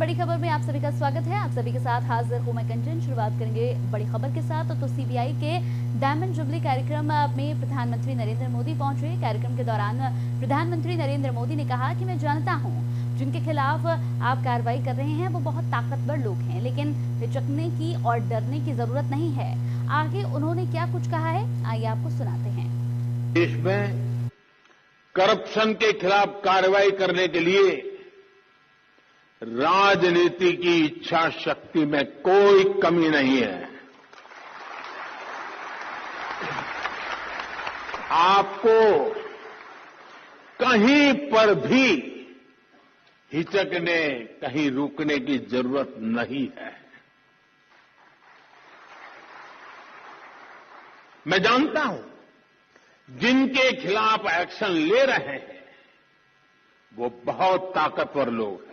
बड़ी खबर में आप सभी का स्वागत है। आप सभी के साथ हाजिर हूं मैं कंचन। शुरुआत करेंगे बड़ी खबर के साथ। तो सीबीआई के डायमंड जुबली कार्यक्रम में प्रधानमंत्री नरेंद्र मोदी पहुंचे। कार्यक्रम के दौरान प्रधानमंत्री नरेंद्र मोदी ने कहा कि मैं जानता हूं जिनके खिलाफ आप कार्रवाई कर रहे हैं वो बहुत ताकतवर लोग हैं, लेकिन हिचकने की और डरने की जरूरत नहीं है। आगे उन्होंने क्या कुछ कहा है, आइए आपको सुनाते हैं। देश में करप्शन के खिलाफ कार्रवाई करने के लिए राजनीति की इच्छा शक्ति में कोई कमी नहीं है। आपको कहीं पर भी हिचकने, कहीं रुकने की जरूरत नहीं है। मैं जानता हूं जिनके खिलाफ एक्शन ले रहे हैं वो बहुत ताकतवर लोग हैं।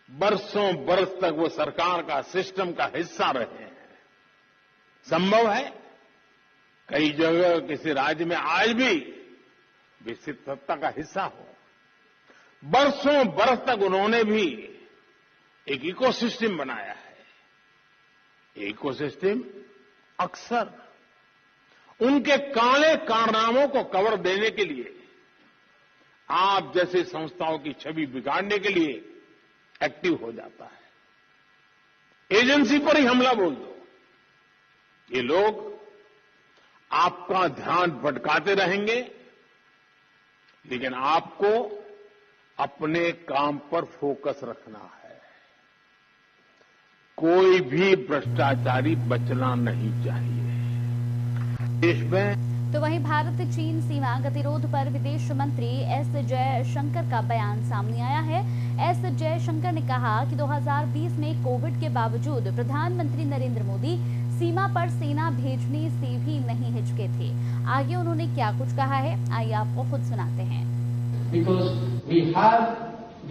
बरसों बरस तक वो सरकार का, सिस्टम का हिस्सा रहे हैं। संभव है कई जगह किसी राज्य में आज भी विकसित सत्ता का हिस्सा हो। बरसों बरस तक उन्होंने भी एक इकोसिस्टम बनाया है। इकोसिस्टम अक्सर उनके काले कारनामों को कवर देने के लिए, आप जैसी संस्थाओं की छवि बिगाड़ने के लिए एक्टिव हो जाता है। एजेंसी पर ही हमला बोल दो, ये लोग आपका ध्यान भटकाते रहेंगे, लेकिन आपको अपने काम पर फोकस रखना है। कोई भी भ्रष्टाचारी बचना नहीं चाहिए देश में। तो वहीं भारत चीन सीमा गतिरोध पर विदेश मंत्री एस जयशंकर का बयान सामने आया है। एस जयशंकर ने कहा कि 2020 में कोविड के बावजूद प्रधानमंत्री नरेंद्र मोदी सीमा पर सेना भेजने से भी नहीं हिचके थे। आगे उन्होंने क्या कुछ कहा है, आइए आपको खुद सुनाते हैं। Because we have,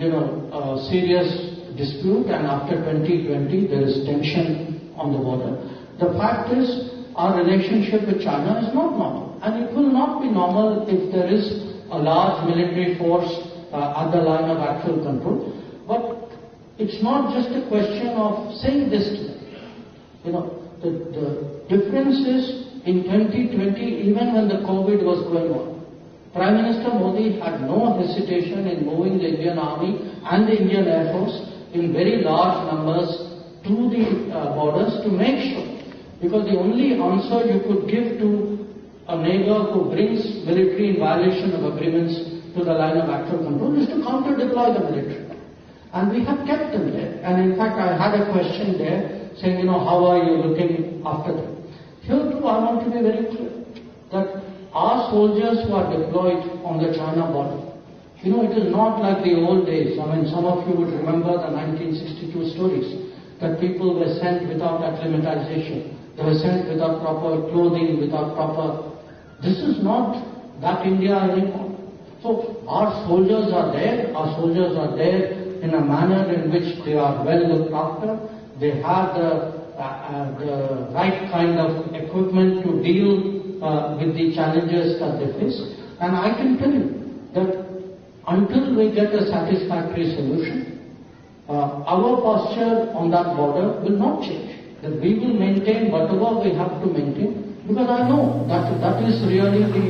a serious dispute, and after 2020 there is tension on the border. The fact is, our relationship with China is not normal, and it will not be normal if there is a large military force at the line of actual control. But it's not just a question of saying this to them. The difference is in 2020, even when the COVID was going on, Prime Minister Modi had no hesitation in moving the Indian Army and the Indian Air Force in very large numbers to the borders to make sure. Because the only answer you could give to a neighbor who brings military in violation of agreements to the line of actual control is to counter-deploy the military. And we have kept them there. And in fact, I had a question there saying, how are you looking after them? Here too, I want to be very clear that our soldiers who are deployed on the China border, it is not like the old days. I mean, some of you would remember the 1962 stories that people were sent without acclimatization. They were sent without proper clothing, without proper... This is not that India anymore. So our soldiers are there. Our soldiers are there in a manner in which they are well looked after. They have the right kind of equipment to deal with the challenges that they face. And I can tell you that until we get a satisfactory solution, our posture on that border will not change. That we will maintain whatever we have to maintain, because I know that is really the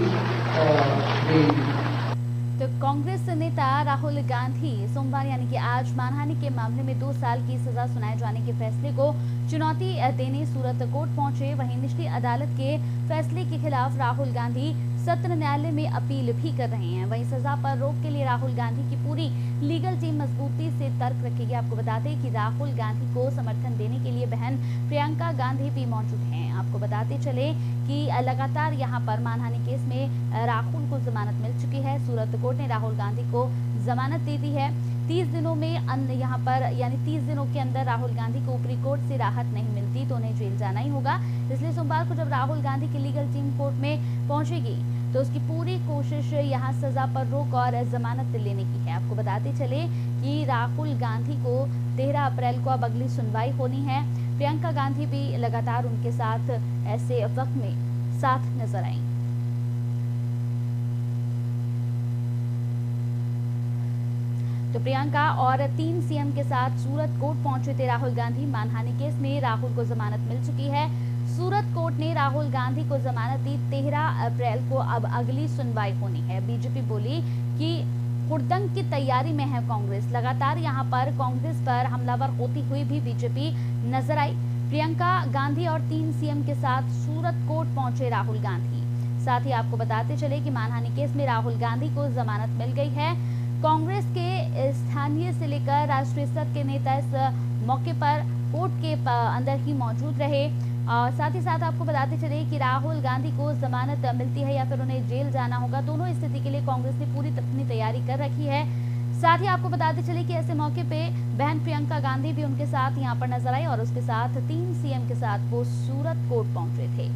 तो कांग्रेस नेता राहुल गांधी सोमवार यानी कि आज मानहानि के मामले में 2 साल की सजा सुनाए जाने के फैसले को चुनौती देने सूरत कोर्ट पहुंचे। वहीं निचली अदालत के फैसले के खिलाफ राहुल गांधी सत्र न्यायालय में अपील भी कर रहे हैं। वहीं सजा पर रोक के लिए राहुल गांधी की पूरी लीगल टीम मजबूती से तर्क रखेगी। आपको बता दें कि राहुल गांधी को समर्थन देने के लिए बहन प्रियंका गांधी भी मौजूद हैं। आपको बताते चले कि लगातार यहां पर मानहानि केस में राहुल को जमानत मिल चुकी है। सूरत कोर्ट ने राहुल गांधी को जमानत दे दी है। 30 दिनों में यहां पर यानी 30 दिनों के अंदर राहुल गांधी को ऊपरी कोर्ट से राहत नहीं मिलती तो उन्हें जेल जाना ही होगा। इसलिए सोमवार को जब राहुल गांधी की लीगल टीम कोर्ट में पहुंचेगी तो उसकी पूरी कोशिश यहां सजा पर रोक और जमानत लेने की है। आपको बताते चले कि राहुल गांधी को 13 अप्रैल को अब अगली सुनवाई होनी है। प्रियंका गांधी भी लगातार उनके साथ ऐसे वक्त में साथ नजर आई। तो प्रियंका और 3 सीएम के साथ सूरत कोर्ट पहुंचे थे राहुल गांधी। मानहानि केस में राहुल को जमानत मिल चुकी है। सूरत कोर्ट ने राहुल गांधी को जमानत दी। 13 अप्रैल को अब अगली सुनवाई होनी है। बीजेपी बोली कि हुड़दंग की तैयारी में है कांग्रेस। लगातार यहां पर कांग्रेस पर हमलावर होती हुई भी बीजेपी नजर आई। प्रियंका गांधी और 3 सीएम के साथ सूरत कोर्ट पहुंचे राहुल गांधी। साथ ही आपको बताते चले कि मानहानि केस में राहुल गांधी को जमानत मिल गई है। कांग्रेस के स्थानीय से लेकर राष्ट्रीय स्तर के नेता इस मौके पर कोर्ट के अंदर ही मौजूद रहे। साथ ही साथ आपको बताते चले कि राहुल गांधी को जमानत मिलती है या फिर उन्हें जेल जाना होगा, दोनों स्थिति के लिए कांग्रेस ने पूरी अपनी तैयारी कर रखी है। साथ ही आपको बताते चले कि ऐसे मौके पे बहन प्रियंका गांधी भी उनके साथ यहां पर नजर आई और उसके साथ 3 सीएम के साथ वो सूरत कोर्ट पहुंचे थे।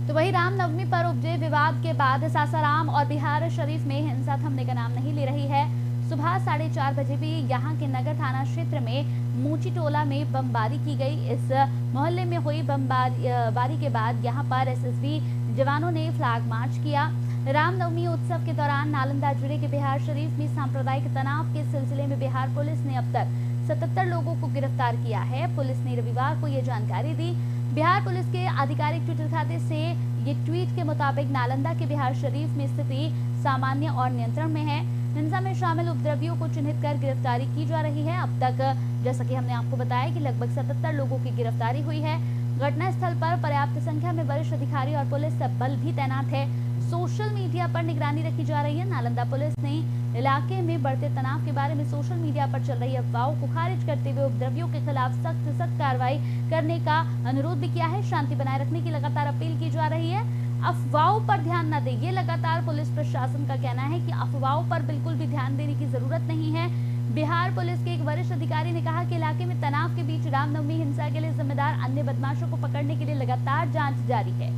तो वही रामनवमी पर उपजे विवाद के बाद सासाराम और बिहार शरीफ में हिंसा थमने का नाम नहीं ले रही है। सुबह 4:30 बजे भी यहां के नगर थाना क्षेत्र में मूची टोला में बमबारी की गई। इस मोहल्ले में हुई बमबारी के बाद यहां पर एसएसबी जवानों ने फ्लैग मार्च किया। रामनवमी उत्सव के दौरान नालंदा जिले के बिहार शरीफ में सांप्रदायिक तनाव के सिलसिले में बिहार पुलिस ने अब तक 77 लोगों को गिरफ्तार किया है। पुलिस ने रविवार को ये जानकारी दी। बिहार पुलिस के आधिकारिक ट्विटर खाते से ये ट्वीट के मुताबिक नालंदा के बिहार शरीफ में स्थिति सामान्य और नियंत्रण में है। हिंसा में शामिल उपद्रवियों को चिन्हित कर गिरफ्तारी की जा रही है। अब तक जैसा कि हमने आपको बताया कि लगभग 77 लोगों की गिरफ्तारी हुई है। घटना स्थल पर पर्याप्त संख्या में वरिष्ठ अधिकारी और पुलिस बल भी तैनात है। सोशल मीडिया पर निगरानी रखी जा रही है। नालंदा पुलिस ने इलाके में बढ़ते तनाव के बारे में सोशल मीडिया पर चल रही अफवाहों को खारिज करते हुए उपद्रवियों के खिलाफ सख्त कार्रवाई करने का अनुरोध भी किया है। शांति बनाए रखने की लगातार अपील की जा रही है। अफवाहों पर ध्यान न दें, ये लगातार पुलिस प्रशासन का कहना है कि अफवाहों पर बिल्कुल भी ध्यान देने की जरूरत नहीं है। बिहार पुलिस के एक वरिष्ठ अधिकारी ने कहा कि इलाके में तनाव के बीच रामनवमी हिंसा के लिए जिम्मेदार अन्य बदमाशों को पकड़ने के लिए लगातार जांच जारी है।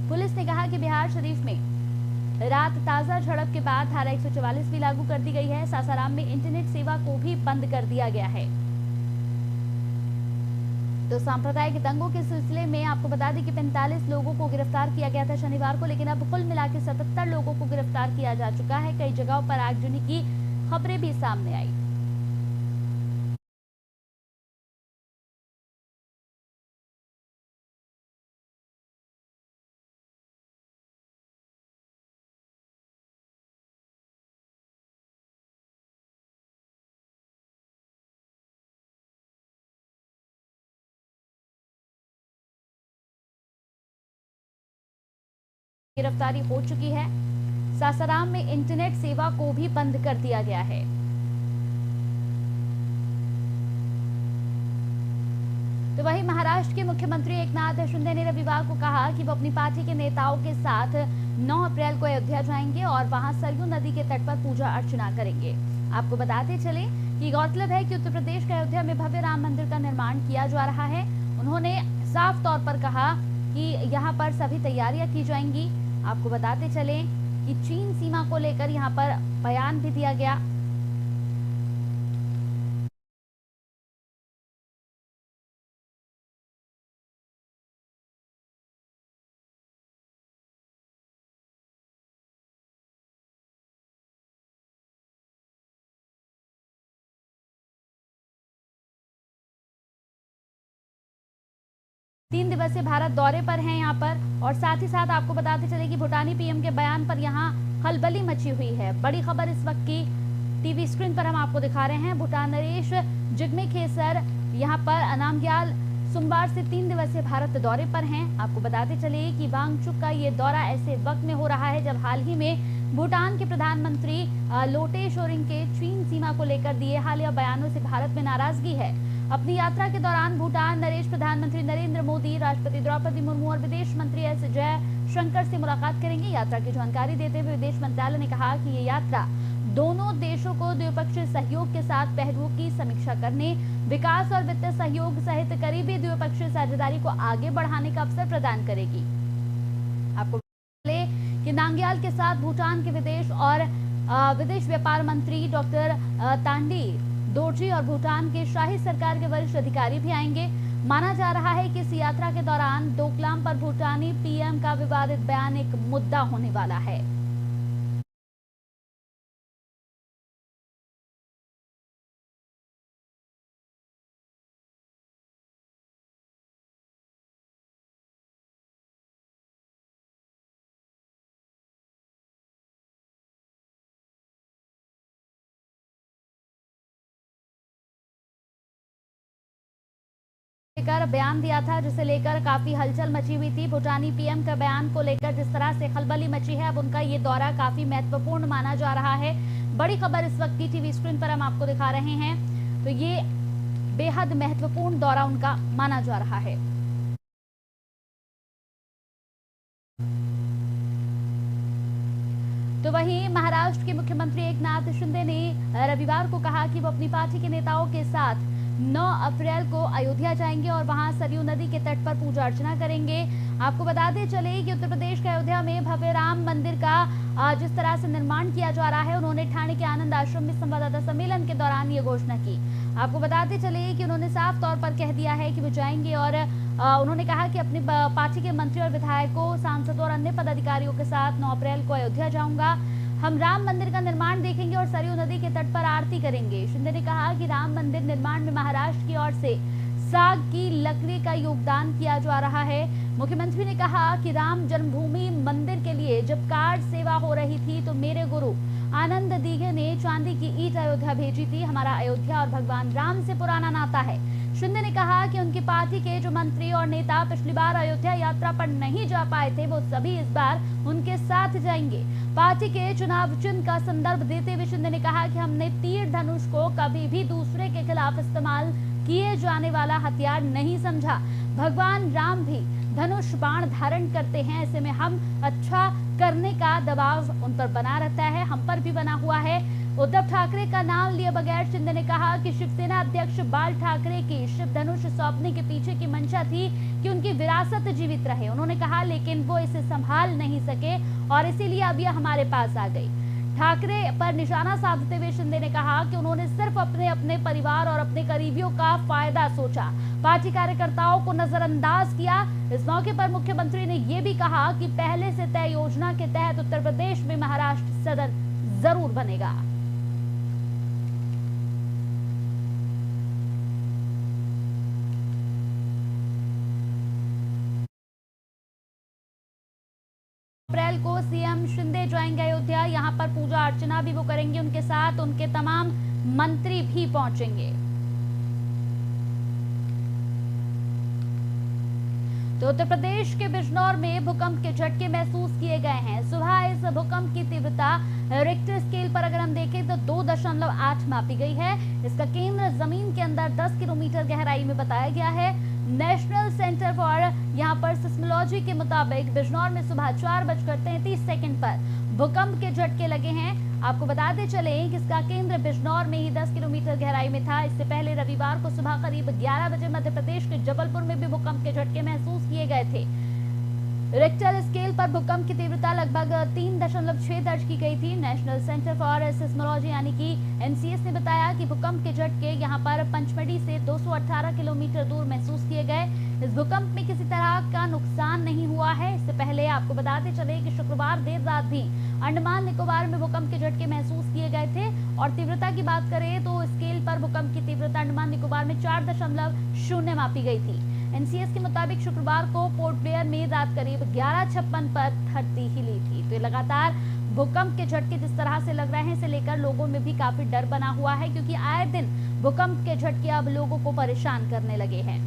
पुलिस ने कहा कि बिहार शरीफ में रात ताजा झड़प के बाद धारा 144 भी लागू कर दी गई है। सासाराम में इंटरनेट सेवा को भी बंद कर दिया गया है। तो सांप्रदायिक दंगों के सिलसिले में आपको बता दें कि 45 लोगों को गिरफ्तार किया गया था शनिवार को, लेकिन अब कुल मिलाकर 77 लोगों को गिरफ्तार किया जा चुका है। कई जगहों पर आगजनी की खबरें भी सामने आई। गिरफ्तारी हो चुकी है। सासाराम में इंटरनेट सेवा को भी बंद कर दिया गया है। तो वहीं महाराष्ट्र के मुख्यमंत्री एकनाथ शिंदे ने रविवार को कहा कि वो अपनी पार्टी के नेताओं के साथ 9 अप्रैल को अयोध्या जाएंगे और वहां सरयू नदी के तट पर पूजा अर्चना करेंगे। आपको बताते चले कि गौरतलब है कि उत्तर प्रदेश के अयोध्या में भव्य राम मंदिर का निर्माण किया जा रहा है। उन्होंने साफ तौर पर कहा कि यहाँ पर सभी तैयारियां की जाएंगी। आपको बताते चले कि चीन सीमा को लेकर यहाँ पर बयान भी दिया गया। तीन दिवसीय भारत दौरे पर हैं यहाँ पर। और साथ ही साथ आपको बताते चले कि भूटानी पीएम के बयान पर यहाँ खलबली मची हुई है। बड़ी खबर इस वक्त की टीवी स्क्रीन पर हम आपको दिखा रहे हैं। भूटान नरेश जिग्मे खेसर यहाँ पर नामग्याल सोमवार से 3 दिवसीय भारत दौरे पर हैं। आपको बताते चले कि वांगचुक का ये दौरा ऐसे वक्त में हो रहा है जब हाल ही में भूटान के प्रधानमंत्री लोटे शोरिंग के चीन सीमा को लेकर दिए हालिया बयानों से भारत में नाराजगी है। अपनी यात्रा के दौरान भूटान नरेश प्रधानमंत्री नरेंद्र मोदी, राष्ट्रपति द्रौपदी मुर्मू और विदेश मंत्री एस जयशंकर से मुलाकात करेंगे। यात्रा की जानकारी देते हुए विदेश मंत्रालय ने कहा कि ये यात्रा दोनों देशों को द्विपक्षीय सहयोग के साथ पहलुओं की समीक्षा करने, विकास और वित्तीय सहयोग सहित करीबी द्विपक्षीय साझेदारी को आगे बढ़ाने का अवसर प्रदान करेगी। आपको बता दें कि नामग्याल के साथ भूटान के विदेश व्यापार मंत्री डॉक्टर तांडी दोरजी और भूटान के शाही सरकार के वरिष्ठ अधिकारी भी आएंगे। माना जा रहा है कि इस यात्रा के दौरान डोकलाम पर भूटानी पीएम का विवादित बयान एक मुद्दा होने वाला है। लेकर बयान दिया था, जिसे लेकर काफी हलचल मची हुई थी। भूटानी पीएम का बयान को लेकर जिस तरह से खलबली मची है, अब उनका ये दौरा काफी महत्वपूर्ण माना जा रहा है। बड़ी खबर इस वक्त की टीवी स्क्रीन पर हम आपको दिखा रहे हैं, तो ये बेहद महत्वपूर्ण दौरा उनका माना जा रहा है। तो वहीं महाराष्ट्र के मुख्यमंत्री एकनाथ शिंदे ने रविवार को कहा कि वो अपनी पार्टी के नेताओं के साथ 9 अप्रैल को अयोध्या जाएंगे और वहां सरयू नदी के तट पर पूजा अर्चना करेंगे। आपको बताते चले कि उत्तर प्रदेश के अयोध्या में भव्य राम मंदिर का जिस तरह से निर्माण किया जा रहा है, उन्होंने ठाणे के आनंद आश्रम में संवाददाता सम्मेलन के दौरान ये घोषणा की। आपको बताते चले कि उन्होंने साफ तौर पर कह दिया है कि वो जाएंगे और उन्होंने कहा कि अपनी पार्टी के मंत्री और विधायकों, सांसदों और अन्य पदाधिकारियों के साथ 9 अप्रैल को अयोध्या जाऊंगा। हम राम मंदिर का निर्माण देखेंगे और सरयू नदी के तट पर आरती करेंगे। शिंदे ने कहा कि राम मंदिर निर्माण में महाराष्ट्र की ओर से साग की लकड़ी का योगदान किया जा रहा है। मुख्यमंत्री ने कहा कि राम जन्मभूमि मंदिर के लिए जब कार्ड सेवा हो रही थी तो मेरे गुरु आनंद दीघे ने चांदी की ईंट अयोध्या भेजी थी। हमारा अयोध्या और भगवान राम से पुराना नाता है। शिंदे ने कहा कि उनकी पार्टी के जो मंत्री और नेता पिछली बार अयोध्या यात्रा पर नहीं जा पाए थे, वो सभी इस बार उनके साथ जाएंगे। पार्टी के चुनाव चिन्ह का संदर्भ देते हुए शिंदे ने कहा कि हमने तीर धनुष को कभी भी दूसरे के खिलाफ इस्तेमाल किए जाने वाला हथियार नहीं समझा। भगवान राम भी धनुष बाण धारण करते हैं, ऐसे में हम अच्छा करने का दबाव उन पर बना रहता है, हम पर भी बना हुआ है। उद्धव ठाकरे का नाम लिए बगैर शिंदे ने कहा कि शिवसेना अध्यक्ष बाल ठाकरे की शिव धनुष सौंपने के पीछे की मंशा थी कि उनकी विरासत जीवित रहे। उन्होंने कहा लेकिन वो इसे संभाल नहीं सके और इसीलिए अब यह हमारे पास आ गई। ठाकरे पर निशाना साधते हुए शिंदे ने कहा कि उन्होंने सिर्फ अपने परिवार और अपने करीबियों का फायदा सोचा, पार्टी कार्यकर्ताओं को नजरअंदाज किया। इस मौके पर मुख्यमंत्री ने यह भी कहा कि पहले से तय योजना के तहत उत्तर प्रदेश में महाराष्ट्र सदन जरूर बनेगा। अप्रैल को सीएम शिंदे जाएंगे अयोध्या, यहां पर पूजा अर्चना भी वो करेंगे, उनके साथ उनके तमाम मंत्री भी पहुंचेंगे। तो उत्तर प्रदेश के बिजनौर में भूकंप के झटके महसूस किए गए हैं। सुबह इस भूकंप की तीव्रता रिक्टर स्केल पर अगर हम देखें तो 2.8 मापी गई है। इसका केंद्र जमीन के अंदर 10 किलोमीटर गहराई में बताया गया है। नेशनल सेंटर फॉर यहां पर सिस्मोलॉजी के मुताबिक बिजनौर में सुबह 4:33 पर भूकंप के झटके लगे हैं। आपको बताते चले कि इसका केंद्र बिजनौर में ही 10 किलोमीटर गहराई में था। इससे पहले रविवार को सुबह करीब 11 बजे मध्य प्रदेश के जबलपुर में भी भूकंप के झटके महसूस किए गए थे। रिक्टर स्केल पर भूकंप की तीव्रता लगभग 3.6 दर्ज की गई थी। नेशनल सेंटर फॉर सिस्मोलॉजी यानी कि एनसीएस ने बताया कि भूकंप के झटके यहां पर पंचमढ़ी से 218 किलोमीटर दूर महसूस किए गए। इस भूकंप में किसी तरह का नुकसान नहीं हुआ है। इससे पहले आपको बताते चले कि शुक्रवार देर रात भी अंडमान निकोबार में भूकंप के झटके महसूस किए गए थे और तीव्रता की बात करें तो स्केल पर भूकंप की तीव्रता अंडमान निकोबार में 4.0 मापी गई थी। एनसीएस के मुताबिक शुक्रवार को पोर्ट ब्लेयर में रात करीब 11:56 पर धरती हिली थी। तो लगातार भूकंप के झटके जिस तरह से लग रहे हैं, इसे लेकर लोगों में भी काफी डर बना हुआ है, क्योंकि आए दिन भूकंप के झटके अब लोगों को परेशान करने लगे हैं।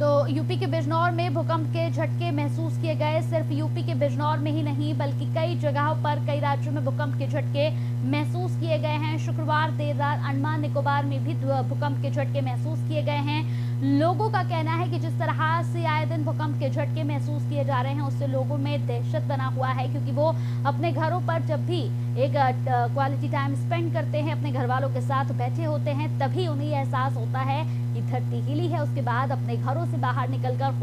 तो यूपी के बिजनौर में भूकंप के झटके महसूस किए गए। सिर्फ यूपी के बिजनौर में ही नहीं बल्कि कई जगहों पर कई राज्यों में भूकंप के झटके महसूस किए गए हैं। शुक्रवार देर रात अंडमान निकोबार में भी भूकंप के झटके महसूस किए गए हैं। लोगों का कहना है कि जिस तरह से आए दिन भूकंप के झटके महसूस किए जा रहे हैं, उससे लोगों में दहशत बना हुआ है, क्योंकि वो अपने घरों पर जब भी एक क्वालिटी टाइम स्पेंड करते हैं, अपने घर वालों के साथ बैठे होते हैं, तभी उन्हें एहसास होता है कि धरती हिली है, उसके बाद अपने घरों से बाहर निकलकर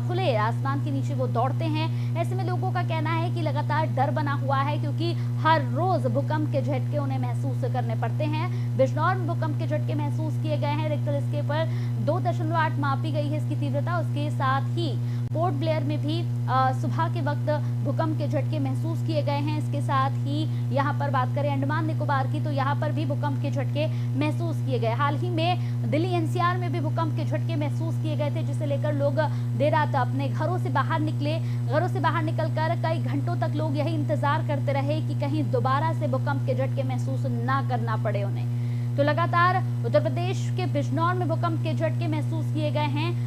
खुले आसमान के नीचे वो दौड़ते हैं। ऐसे में लोगों का कहना है कि लगातार डर बना हुआ है, क्योंकि हर रोज भूकंप के झटके उन्हें महसूस करने पड़ते हैं। बिजनौर में भूकंप के झटके महसूस किए गए हैं। रिक्टर स्केल पर 2.8 मापी गई है इसकी तीव्रता। उसके साथ ही पोर्ट ब्लेयर में भी सुबह के वक्त भूकंप के झटके महसूस किए गए हैं। इसके साथ ही यहाँ पर बात करें अंडमान निकोबार की, तो यहाँ पर भी भूकंप के झटके महसूस किए गए। हाल ही में दिल्ली एनसीआर में भी भूकंप के झटके महसूस किए गए थे, जिसे लेकर लोग देर रात अपने घरों से बाहर निकले। घरों से बाहर निकलकर कई घंटों तक लोग यही इंतजार करते रहे कि कहीं दोबारा से भूकंप के झटके महसूस ना करना पड़े उन्हें। तो लगातार उत्तर प्रदेश के बिजनौर में भूकंप के झटके महसूस किए गए हैं।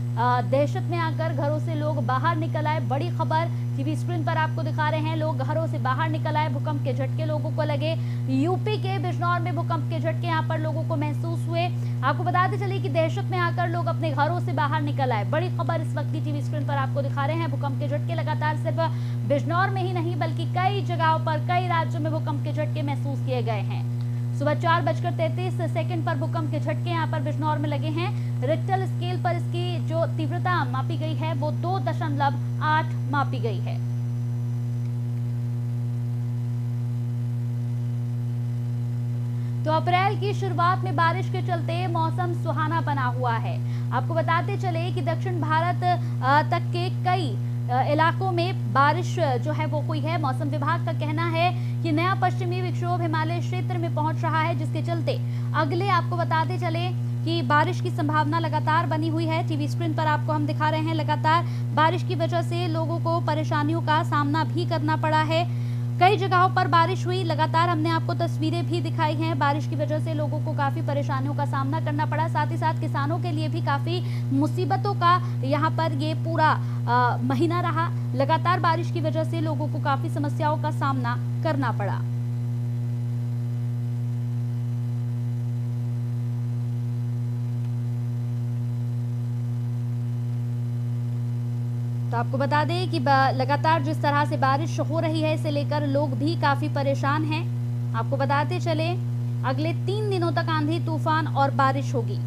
दहशत में आकर घरों से लोग बाहर निकल आए। बड़ी खबर टीवी स्क्रीन पर आपको दिखा रहे हैं। लोग घरों से बाहर निकल आए, भूकंप के झटके लोगों को लगे। यूपी के बिजनौर में भूकंप के झटके यहाँ पर लोगों को महसूस हुए। आपको बताते चले कि दहशत में आकर लोग अपने घरों से बाहर निकल आए। बड़ी खबर इस वक्त की टीवी स्क्रीन पर आपको दिखा रहे हैं। भूकंप के झटके लगातार सिर्फ बिजनौर में ही नहीं बल्कि कई जगहों पर, कई राज्यों में भूकंप के झटके महसूस किए गए हैं। सुबह 4:33 पर भूकंप के झटके यहाँ पर बिजनौर में लगे हैं। रिक्टर स्केल पर इसकी जो तीव्रता मापी गई है वो 2.8 मापी गई है। तो अप्रैल की शुरुआत में बारिश के चलते मौसम सुहाना बना हुआ है। आपको बताते चले कि दक्षिण भारत तक के कई इलाकों में बारिश जो है वो हुई है। मौसम विभाग का कहना है कि नया पश्चिमी विक्षोभ हिमालय क्षेत्र में पहुंच रहा है, जिसके चलते अगले आपको बताते चले कि बारिश की संभावना लगातार बनी हुई है। टीवी स्क्रीन पर आपको हम दिखा रहे हैं। लगातार बारिश की वजह से लोगों को परेशानियों का सामना भी करना पड़ा है। कई जगहों पर बारिश हुई। लगातार हमने आपको तस्वीरें भी दिखाई हैं। बारिश की वजह से लोगों को काफी परेशानियों का सामना करना पड़ा। साथ ही साथ किसानों के लिए भी काफी मुसीबतों का यहाँ पर ये पूरा महीना रहा। लगातार बारिश की वजह से लोगों को काफी समस्याओं का सामना करना पड़ा। तो आपको बता दें कि लगातार जिस तरह से बारिश हो रही है, इसे लेकर लोग भी काफी परेशान हैं। आपको बताते चले अगले 3 दिनों तक आंधी तूफान और बारिश होगी।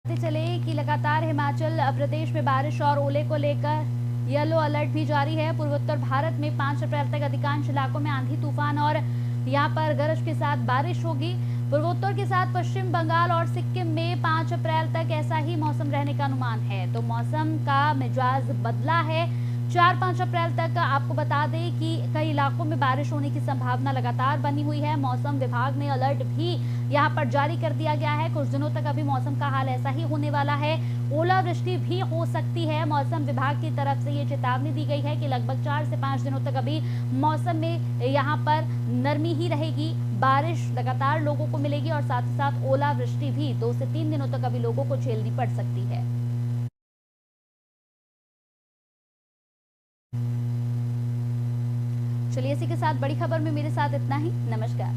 चले कि लगातार हिमाचल प्रदेश में बारिश और ओले को लेकर येलो अलर्ट भी जारी है। पूर्वोत्तर भारत में 5 अप्रैल तक अधिकांश इलाकों में आंधी तूफान और यहां पर गरज के साथ बारिश होगी। पूर्वोत्तर के साथ पश्चिम बंगाल और सिक्किम में 5 अप्रैल तक ऐसा ही मौसम रहने का अनुमान है। तो मौसम का मिजाज बदला है। 4-5 अप्रैल तक आपको बता दें कि कई इलाकों में बारिश होने की संभावना लगातार बनी हुई है। मौसम विभाग ने अलर्ट भी यहाँ पर जारी कर दिया गया है। कुछ दिनों तक अभी मौसम का हाल ऐसा ही होने वाला है। ओलावृष्टि भी हो सकती है। मौसम विभाग की तरफ से ये चेतावनी दी गई है कि लगभग 4 से 5 दिनों तक अभी मौसम में यहाँ पर नरमी ही रहेगी। बारिश लगातार लोगों को मिलेगी और साथ ही साथ ओलावृष्टि भी 2 से 3 दिनों तक अभी लोगों को झेलनी पड़ सकती है। चलिए इसी के साथ बड़ी खबर में मेरे साथ इतना ही। नमस्कार।